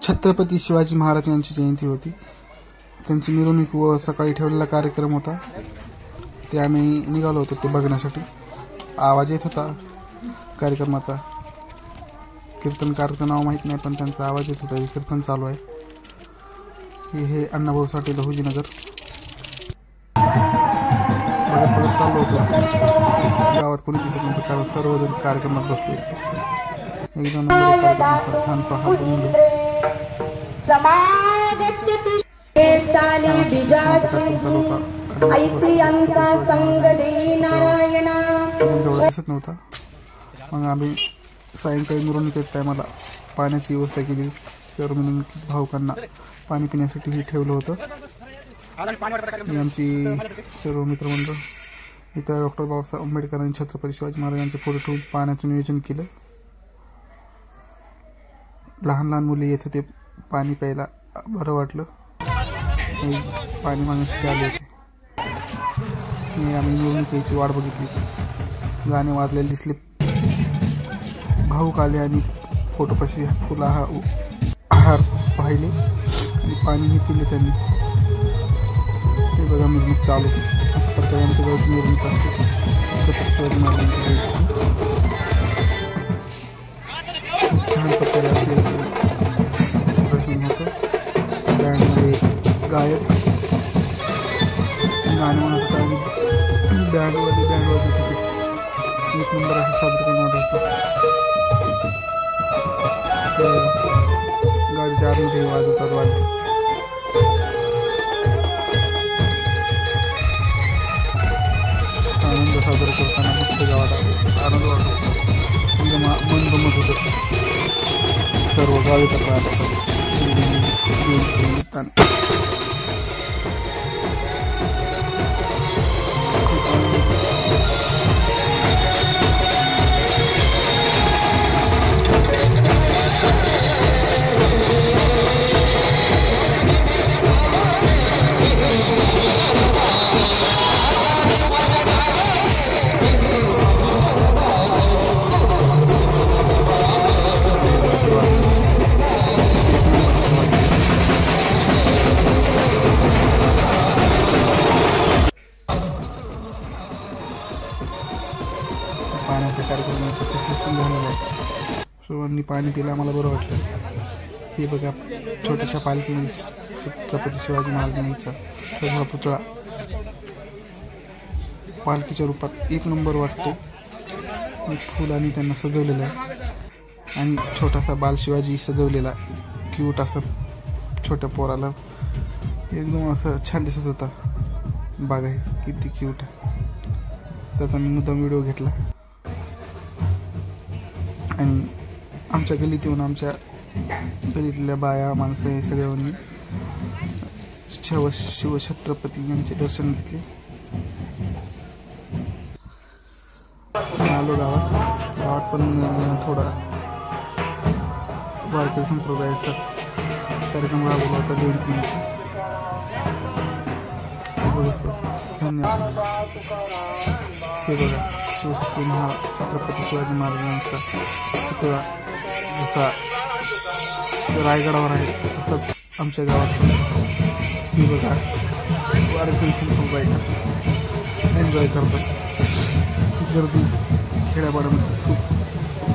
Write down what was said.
छत्रपती शिवाजी महाराज यांची जयंती होती। त्यांची मिरवणूक व सकाळी ठेवलेला कार्यक्रम होता, ते आम्ही निघालो होतो ते बघण्यासाठी। आवाज येत होता कार्यक्रमाचा, कीर्तनकारचं नाव माहीत नाही पण त्यांचा आवाज येत होता, कीर्तन चालू आहे। हे अण्णाभाऊ साठे लहुजीनगर बघत चाललो होतो। गावात कोणी दिसत नव्हतं कारण सर्वजण कार्यक्रमात बसले। एकदम नंबर कार्यक्रम छान पहा बघून घ्या। दिसत नव्हता, मग आम्ही सायंकाळी मिरवणुकीच्या टायमाला पाण्याची व्यवस्था केली। सर्व मिरवणुकीत भावकांना पाणी पिण्यासाठी हे ठेवलं होतं। आमची सर्व मित्रमंडळ इथं डॉक्टर बाबासाहेब आंबेडकर आणि छत्रपती शिवाजी महाराजांचे फोटो ठेवून पाण्याचं नियोजन केलं। लहान लहान मुले येत होते पाणी प्यायला, बरं वाटलं। पाणी मागण्यासाठी आले होते। आम्ही मिरवणुकीची वाट बघितली, गाणे वाजलेले दिसले, भाऊक आले आणि फोटोपाशी फुला हार पाहिले आणि पाणीही पिले त्यांनी। हे बघा मिरवणूक चालू, अशा प्रकारे आमच्या गावची मिरवणूक असते छत्रपती शिवाजी महाराजांची जयंतीची। छान प्रकारे असे प्रदर्शन होतं। बँडमध्ये गायक गाणे म्हणत होता आणि बँड वाजत होते। एक नंबर असं सादरीकरण वाटत होतं। गाडीच्या आतमध्ये वाजवतात वाद्य। आनंद साजरा करताना मस्त गावात आनंद वाटत होता, मन गमत होतं। सर्व गाव एकत्र आले पाण्याचा कार्यक्रम सक्सेसफुल झालेला आहे। सर्वांनी पाणी पिलं, आम्हाला बरं वाटलं। हे बघा छोट्याशा पालखीमध्ये छत्रपती शिवाजी महाराजांचा सगळा पुतळा पालखीच्या रूपात एक नंबर वाटतो। फुलांनी त्यांना सजवलेलं आहे आणि छोटासा बाल शिवाजी सजवलेला, क्यूट असं छोट्या पोराला एकदम असं छान दिसत होता। बघा हे किती क्यूट आहे, त्याचा मी मुद्दाम व्हिडिओ घेतला। आणि आमच्या गल्लीत येऊन आमच्या गल्लीतल्या बाया माणसं हे सगळ्यांनी शिवछत्रपती यांचे दर्शन घेतले। आलो गावात पण थोडा वारकरी संप्रदायाचा कार्यक्रम राबवला होता जयंतीनिमित्त। धन्यवाद। हे बघा शिवछत्रपती छत्रपती शिवाजी महाराजांचा पुतळा जसा रायगडावर आहे तसंच आमच्या गावात पण हे बघा वारकरी संप्रदाय एन्जॉय करतात। गर्दी खेड्यापाड्यामध्ये खूप